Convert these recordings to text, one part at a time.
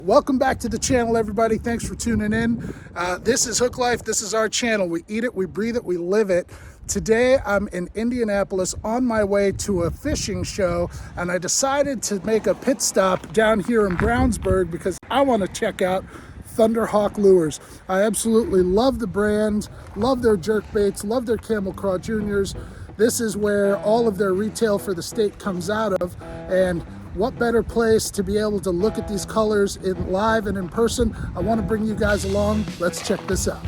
Welcome back to the channel, everybody. Thanks for tuning in. This is HookLife. This is our channel. We eat it, we breathe it, we live it. Today, I'm in Indianapolis on my way to a fishing show, and I decided to make a pit stop down here in Brownsburg because I want to check out Thunderhawk Lures. I absolutely love the brand, love their jerkbaits, love their Camel Craw Juniors. This is where all of their retail for the state comes out of, and what better place to be able to look at these colors in live and in person. I want to bring you guys along. Let's check this out.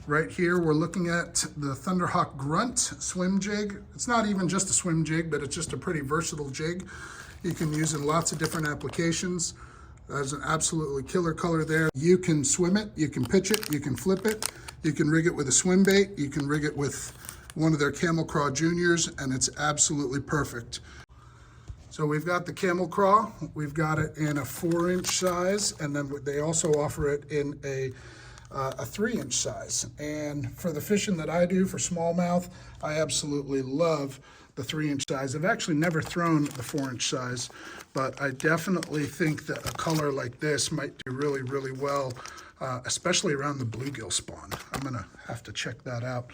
Right here, we're looking at the Thunderhawk Grunt swim jig. It's not even just a swim jig, but it's just a pretty versatile jig. You can use in lots of different applications. There's an absolutely killer color there. You can swim it, you can pitch it, you can flip it, you can rig it with a swim bait, you can rig it with one of their Camel Craw Juniors, and it's absolutely perfect. So we've got the Camel Craw, we've got it in a 4-inch size, and then they also offer it in a 3-inch size. And for the fishing that I do for smallmouth, I absolutely love the 3-inch size. I've actually never thrown the 4-inch size, but I definitely think that a color like this might do really, really well, especially around the bluegill spawn. I'm gonna have to check that out.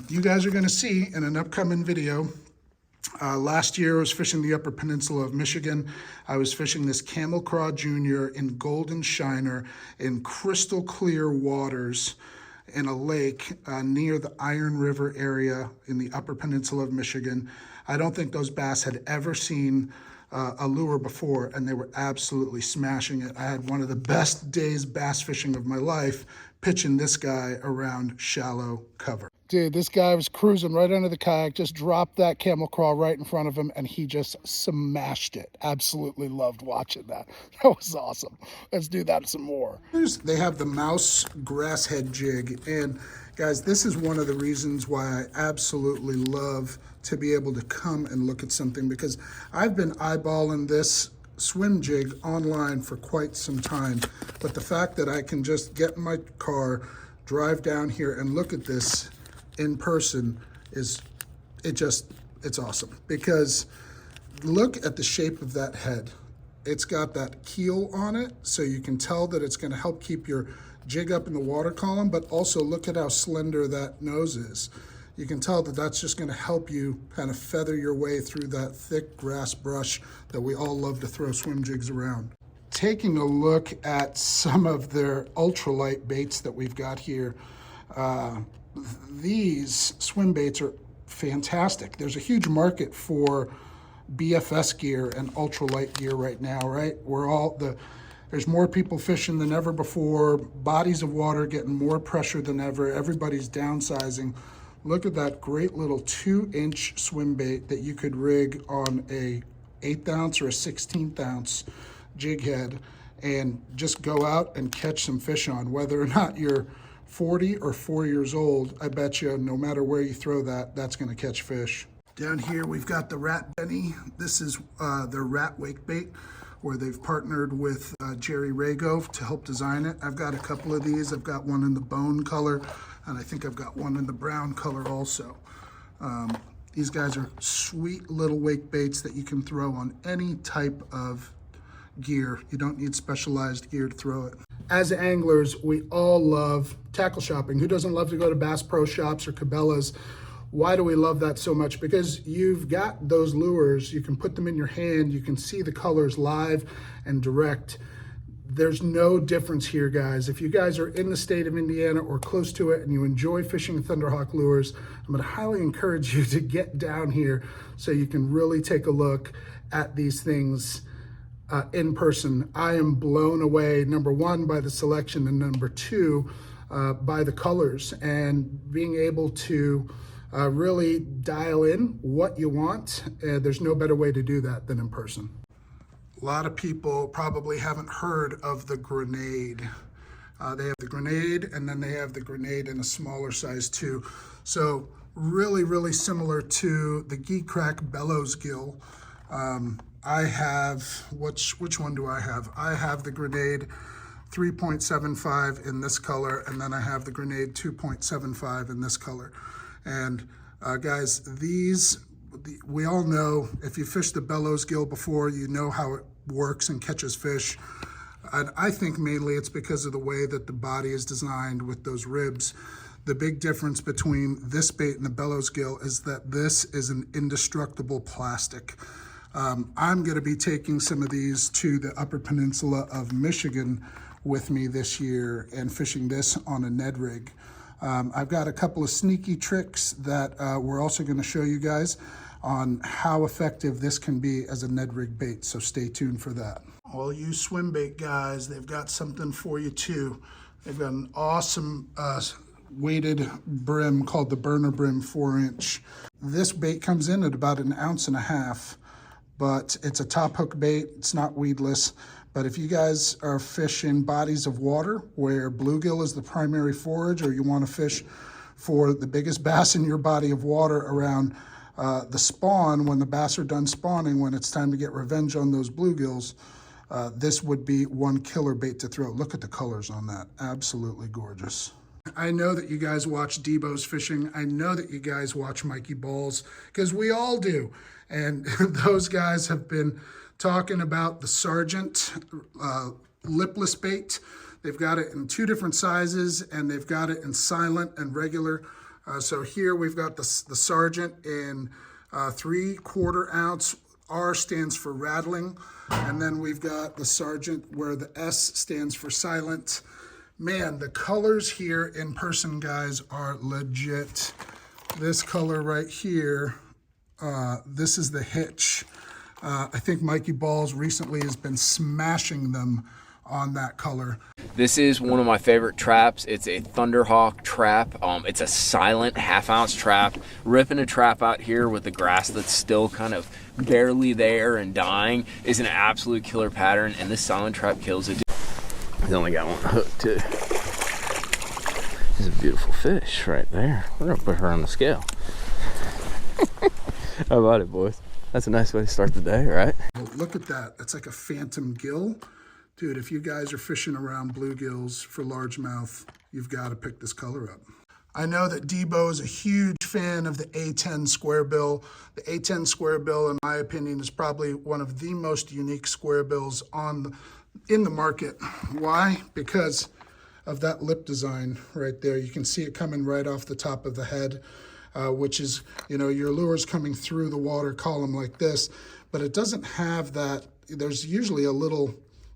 You guys are gonna see in an upcoming video. Last year I was fishing the Upper Peninsula of Michigan. I was fishing this Camel Craw Junior in Golden Shiner in crystal clear waters in a lake near the Iron River area in the Upper Peninsula of Michigan. I don't think those bass had ever seen a lure before, and they were absolutely smashing it. I had one of the best days bass fishing of my life pitching this guy around shallow cover. Dude, this guy was cruising right under the kayak, just dropped that Camel Craw right in front of him, and he just smashed it. Absolutely loved watching that. That was awesome. Let's do that some more. They have the mouse grass head jig, and guys, this is one of the reasons why I absolutely love to be able to come and look at something, because I've been eyeballing this swim jig online for quite some time, but the fact that I can just get in my car, drive down here and look at this in person it's awesome. Because look at the shape of that head. It's got that keel on it, so you can tell that it's going to help keep your jig up in the water column, but also look at how slender that nose is. You can tell that that's just going to help you kind of feather your way through that thick grass brush that we all love to throw swim jigs around. Taking a look at some of their ultralight baits that we've got here, these swim baits are fantastic. There's a huge market for BFS gear and ultralight gear right now, right? There's more people fishing than ever before, bodies of water getting more pressure than ever, everybody's downsizing. Look at that great little 2-inch swim bait that you could rig on a 1/8 ounce or a 1/16 ounce jig head and just go out and catch some fish on. Whether or not you're 40 or 4 years old, I bet you no matter where you throw that, that's gonna catch fish. Down here, we've got the Rat Benny. This is their rat wake bait, where they've partnered with Jerry Rago to help design it. I've got a couple of these. I've got one in the bone color, and I think I've got one in the brown color also. These guys are sweet little wake baits that you can throw on any type of gear. You don't need specialized gear to throw it. As anglers, we all love tackle shopping. Who doesn't love to go to Bass Pro Shops or Cabela's? Why do we love that so much? Because you've got those lures, you can put them in your hand, you can see the colors live and direct. There's no difference here, guys. If you guys are in the state of Indiana or close to it and you enjoy fishing Thunderhawk lures, I'm going to highly encourage you to get down here so you can really take a look at these things in person. I am blown away, number one, by the selection, and number two, by the colors, and being able to really dial in what you want. There's no better way to do that than in person. A lot of people probably haven't heard of the grenade. They have the grenade, and then they have the grenade in a smaller size too. So really, really similar to the Geek Crack bellows gill. I have, which one do I have? I have the grenade 3.75 in this color, and then I have the grenade 2.75 in this color. And guys, we all know, if you fished the bellows gill before, you know how it works and catches fish. And I think mainly it's because of the way that the body is designed with those ribs. The big difference between this bait and the bellows gill is that this is an indestructible plastic. I'm going to be taking some of these to the Upper Peninsula of Michigan with me this year and fishing this on a Ned rig. I've got a couple of sneaky tricks that we're also going to show you guys on how effective this can be as a Ned rig bait, so stay tuned for that. All you swim bait guys, they've got something for you too. They've got an awesome weighted brim called the Burner Brim 4-inch. This bait comes in at about 1.5 ounces, but it's a top hook bait. It's not weedless. But if you guys are fishing bodies of water where bluegill is the primary forage, or you want to fish for the biggest bass in your body of water around the spawn, when the bass are done spawning, when it's time to get revenge on those bluegills, this would be one killer bait to throw. Look at the colors on that. Absolutely gorgeous. I know that you guys watch Debo's Fishing. I know that you guys watch Mikey Balls, because we all do. And those guys have been talking about the Sergeant lipless bait. They've got it in 2 different sizes, and they've got it in silent and regular. So here we've got the Sergeant in 3/4 ounce. R stands for rattling. And then we've got the Sergeant where the S stands for silent. Man, the colors here in person, guys, are legit. This color right here, this is the hitch. I think Mikey Balls recently has been smashing them on that color. This is one of my favorite traps. It's a Thunderhawk trap. It's a silent 1/2 ounce trap. Ripping a trap out here with the grass that's still kind of barely there and dying is an absolute killer pattern, and this silent trap kills it. He's only got one hook too. She's a beautiful fish right there. We're gonna put her on the scale. How about it, boys? That's a nice way to start the day, right? Well, look at that. That's like a phantom gill. Dude, if you guys are fishing around bluegills for largemouth, you've got to pick this color up. I know that Debo is a huge fan of the A10 square bill. The A10 square bill, in my opinion, is probably one of the most unique square bills in the market. Why? Because of that lip design right there. You can see it coming right off the top of the head, which is, you know, your lure's coming through the water column like this, but it doesn't have that. There's usually a little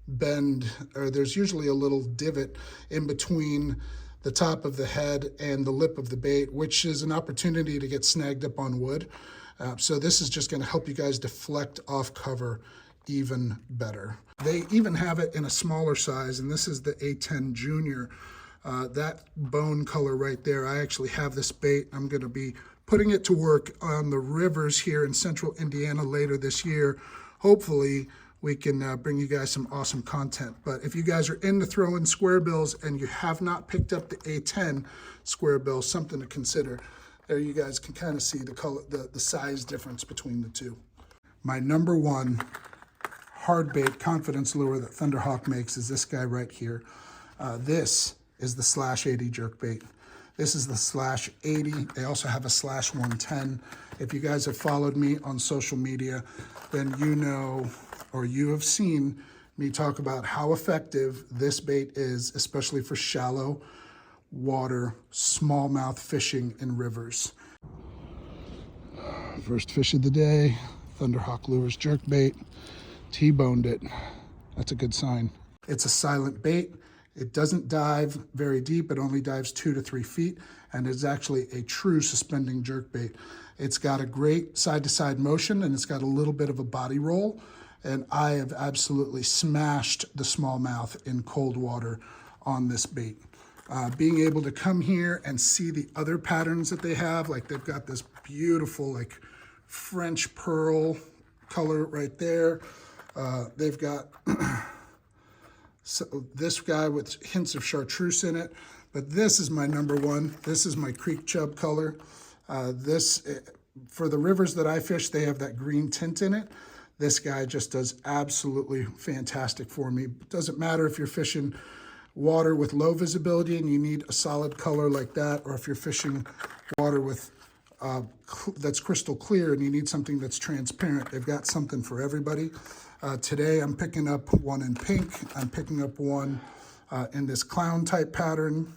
bend, or there's usually a little divot in between the top of the head and the lip of the bait, which is an opportunity to get snagged up on wood. So this is just going to help you guys deflect off cover even better. They even have it in a smaller size, and this is the A10 Junior. That bone color right there, I actually have this bait. I'm going to be putting it to work on the rivers here in central Indiana later this year. Hopefully we can bring you guys some awesome content. But if you guys are into throwing square bills and you have not picked up the A10 square bill, something to consider. There you guys can kind of see the color, the size difference between the two. My number one hard bait confidence lure that Thunderhawk makes is this guy right here. This is the /80 jerkbait. This is the /80. They also have a /110. If you guys have followed me on social media, then you know, or you have seen me talk about how effective this bait is, especially for shallow water, smallmouth fishing in rivers. First fish of the day, Thunderhawk Lures jerkbait. T-boned it. That's a good sign. It's a silent bait. It doesn't dive very deep. It only dives 2 to 3 feet, and it's actually a true suspending jerk bait. It's got a great side-to-side motion, and it's got a little bit of a body roll, and I have absolutely smashed the smallmouth in cold water on this bait. Being able to come here and see the other patterns that they have, like they've got this beautiful like French pearl color right there. They've got so this guy with hints of chartreuse in it, but this is my number one. This is my creek chub color. For the rivers that I fish, they have that green tint in it. This guy just does absolutely fantastic for me. It doesn't matter if you're fishing water with low visibility and you need a solid color like that, or if you're fishing water with that's crystal clear and you need something that's transparent. They've got something for everybody. Today I'm picking up one in pink. I'm picking up one in this clown type pattern.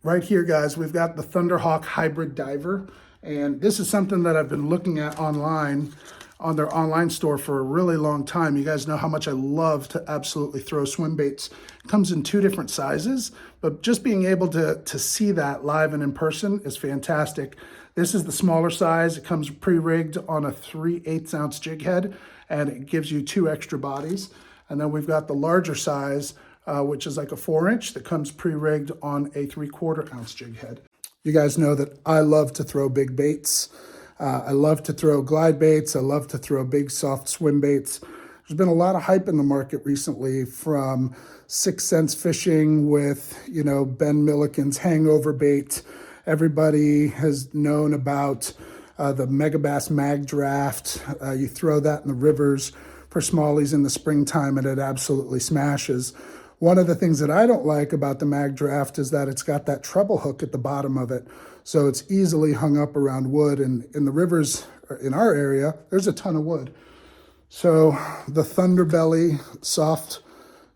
Right here, guys, we've got the Thunderhawk Hybrid Diver. And this is something that I've been looking at online on their online store for a really long time. You guys know how much I love to absolutely throw swim baits. It comes in 2 different sizes, but just being able to see that live and in person is fantastic. This is the smaller size. It comes pre-rigged on a 3/8 ounce jig head, and it gives you 2 extra bodies. And then we've got the larger size, which is like a 4-inch that comes pre-rigged on a 3/4 ounce jig head. You guys know that I love to throw big baits. I love to throw glide baits. I love to throw big soft swim baits. There's been a lot of hype in the market recently from 6 Sense Fishing with, you know, Ben Milliken's hangover bait. Everybody has known about the Megabass Mag Draft. You throw that in the rivers for smallies in the springtime and it absolutely smashes. One of the things that I don't like about the Mag Draft is that it's got that treble hook at the bottom of it. So it's easily hung up around wood, and in the rivers in our area, there's a ton of wood. So the Thunderbelly soft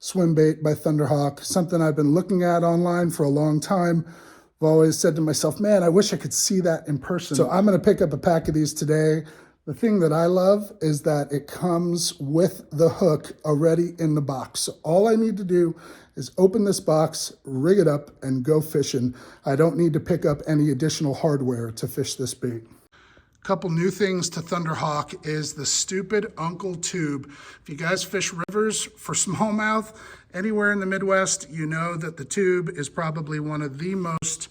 swim bait by Thunderhawk, something I've been looking at online for a long time. I've always said to myself, man, I wish I could see that in person. So I'm gonna pick up a pack of these today. The thing that I love is that it comes with the hook already in the box. So all I need to do is open this box, rig it up, and go fishing. I don't need to pick up any additional hardware to fish this bait. Couple new things to Thunderhawk is the stupid Uncle Tube. If you guys fish rivers for smallmouth anywhere in the Midwest, you know that the tube is probably one of the most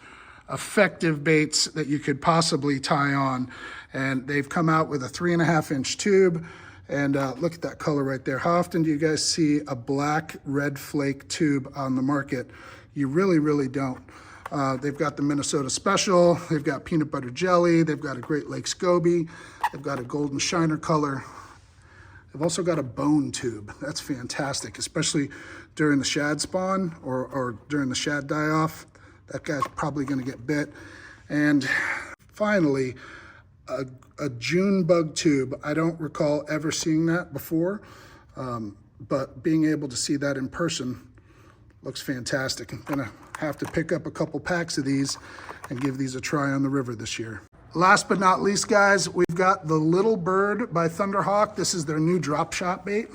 effective baits that you could possibly tie on. And they've come out with a 3.5-inch tube. And look at that color right there. How often do you guys see a black red flake tube on the market? You really, really don't. They've got the Minnesota Special. They've got peanut butter jelly. They've got a Great Lakes Goby. They've got a golden shiner color. They've also got a bone tube. That's fantastic, especially during the shad spawn or during the shad die-off. That guy's probably gonna get bit. And finally, a June bug tube. I don't recall ever seeing that before, but being able to see that in person looks fantastic. I'm gonna have to pick up a couple packs of these and give these a try on the river this year. Last but not least, guys, we've got the Little Bird by Thunderhawk. This is their new drop shot bait.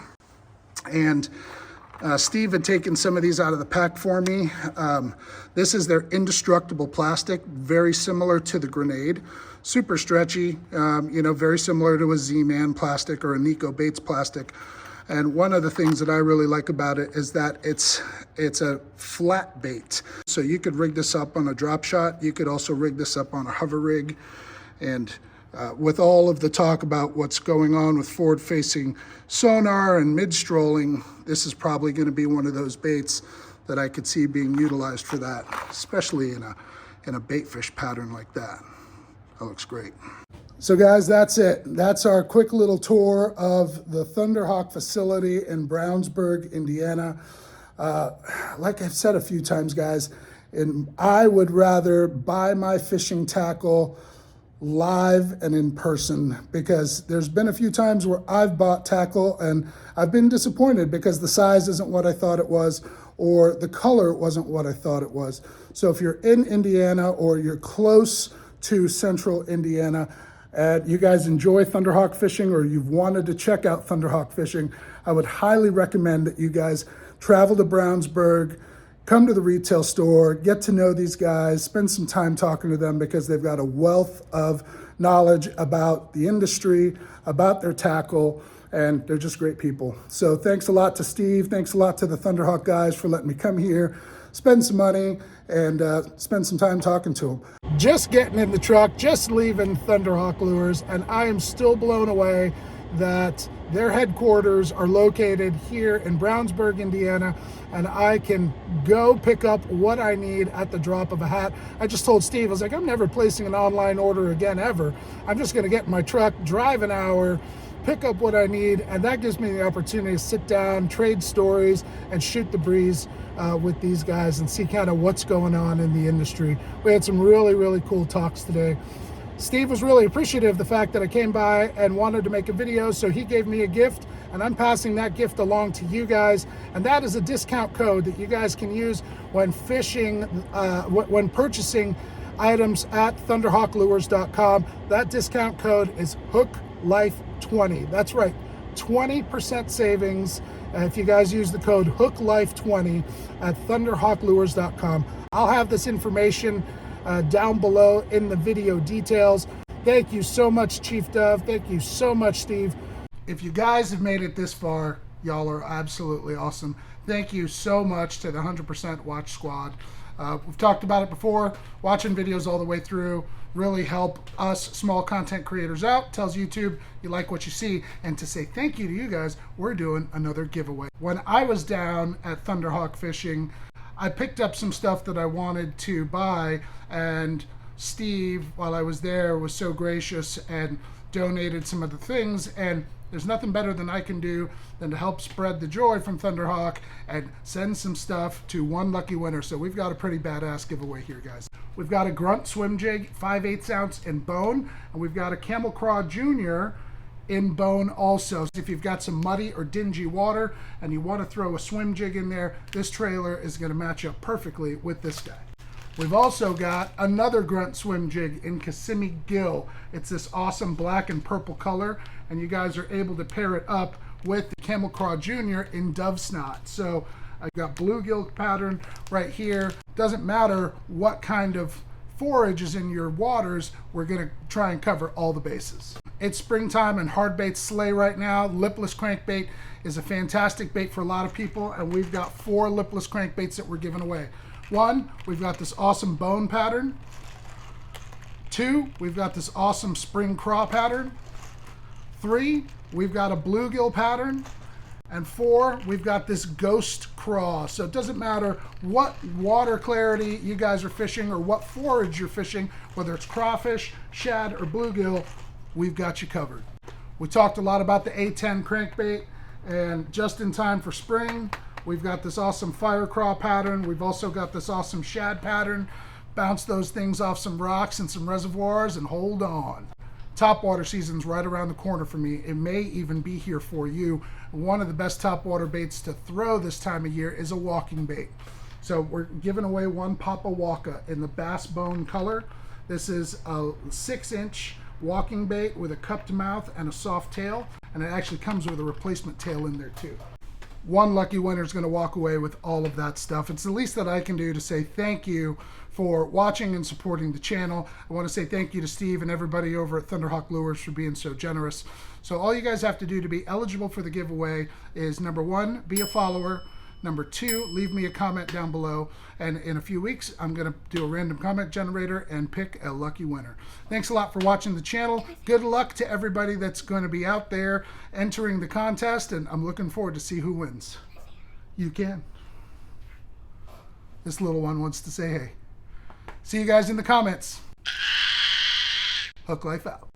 And Steve had taken some of these out of the pack for me. This is their indestructible plastic, very similar to the Grenade. Super stretchy, you know, very similar to a Z-Man plastic or a Nico Bates plastic. And one of the things that I really like about it is that it's a flat bait. So you could rig this up on a drop shot. You could also rig this up on a hover rig. And with all of the talk about what's going on with forward-facing sonar and mid-strolling, this is probably going to be one of those baits that I could see being utilized for that, especially in a bait fish pattern like that. That looks great. So guys, that's it. That's our quick little tour of the Thunderhawk facility in Brownsburg, Indiana. Like I've said a few times, guys, I would rather buy my fishing tackle live and in person, because there's been a few times where I've bought tackle and I've been disappointed because the size isn't what I thought it was, or the color wasn't what I thought it was. So if you're in Indiana or you're close to central Indiana and you guys enjoy Thunderhawk fishing, or you've wanted to check out Thunderhawk fishing, I would highly recommend that you guys travel to Brownsburg, come to the retail store, get to know these guys, spend some time talking to them because they've got a wealth of knowledge about the industry, about their tackle, and they're just great people. So thanks a lot to Steve. Thanks a lot to the Thunderhawk guys for letting me come here, spend some money, and spend some time talking to them. Just getting in the truck, just leaving Thunderhawk Lures, and I am still blown away that their headquarters are located here in Brownsburg, Indiana, and I can go pick up what I need at the drop of a hat. I just told Steve, I was like, I'm never placing an online order again ever. I'm just gonna get in my truck, drive an hour, pick up what I need, and that gives me the opportunity to sit down, trade stories, and shoot the breeze with these guys and see kind of what's going on in the industry. We had some really, really cool talks today. Steve was really appreciative of the fact that I came by and wanted to make a video, so he gave me a gift, and I'm passing that gift along to you guys, and that is a discount code that you guys can use when fishing, when purchasing items at thunderhawklures.com. That discount code is HookLife20. That's right, 20% savings if you guys use the code HookLife20 at thunderhawklures.com. I'll have this information down below in the video details. Thank you so much, Chief Dove. Thank you so much, Steve. If you guys have made it this far, y'all are absolutely awesome. Thank you so much to the 100% Watch Squad. We've talked about it before. Watching videos all the way through really help us small content creators out. Tells YouTube you like what you see. And to say thank you to you guys, we're doing another giveaway. When I was down at Thunderhawk Fishing, I picked up some stuff that I wanted to buy, and Steve, while I was there, was so gracious and donated some of the things, and there's nothing better than I can do than to help spread the joy from Thunderhawk and send some stuff to one lucky winner. So we've got a pretty badass giveaway here, guys. We've got a grunt swim jig, 5/8 ounce in bone, and we've got a Camel Craw Junior in bone also. If you've got some muddy or dingy water and you want to throw a swim jig in there, this trailer is going to match up perfectly with this guy. We've also got another grunt swim jig in Kissimmee Gill. It's this awesome black and purple color, and you guys are able to pair it up with the Camel Craw Junior in dove snot. So I've got bluegill pattern right here. Doesn't matter what kind of forage is in your waters, we're gonna try and cover all the bases. It's springtime and hard baits slay right now. Lipless crankbait is a fantastic bait for a lot of people, and we've got 4 lipless crankbaits that we're giving away. 1, we've got this awesome bone pattern. 2, we've got this awesome spring craw pattern. 3, we've got a bluegill pattern. And 4, we've got this ghost craw. So it doesn't matter what water clarity you guys are fishing or what forage you're fishing, whether it's crawfish, shad, or bluegill, we've got you covered. We talked a lot about the A10 crankbait, and just in time for spring, we've got this awesome fire craw pattern. We've also got this awesome shad pattern. Bounce those things off some rocks and some reservoirs and hold on. Topwater season's right around the corner for me. It may even be here for you. One of the best topwater baits to throw this time of year is a walking bait. So we're giving away one Papa Waka in the bass bone color. This is a 6-inch walking bait with a cupped mouth and a soft tail, and it actually comes with a replacement tail in there too. One lucky winner is going to walk away with all of that stuff. It's the least that I can do to say thank you for watching and supporting the channel. I want to say thank you to Steve and everybody over at Thunderhawk Lures for being so generous. So all you guys have to do to be eligible for the giveaway is, number 1, be a follower. Number 2, leave me a comment down below. And in a few weeks, I'm going to do a random comment generator and pick a lucky winner. Thanks a lot for watching the channel. Good luck to everybody that's going to be out there entering the contest, and I'm looking forward to see who wins. You can. This little one wants to say hey. See you guys in the comments. HookLife out.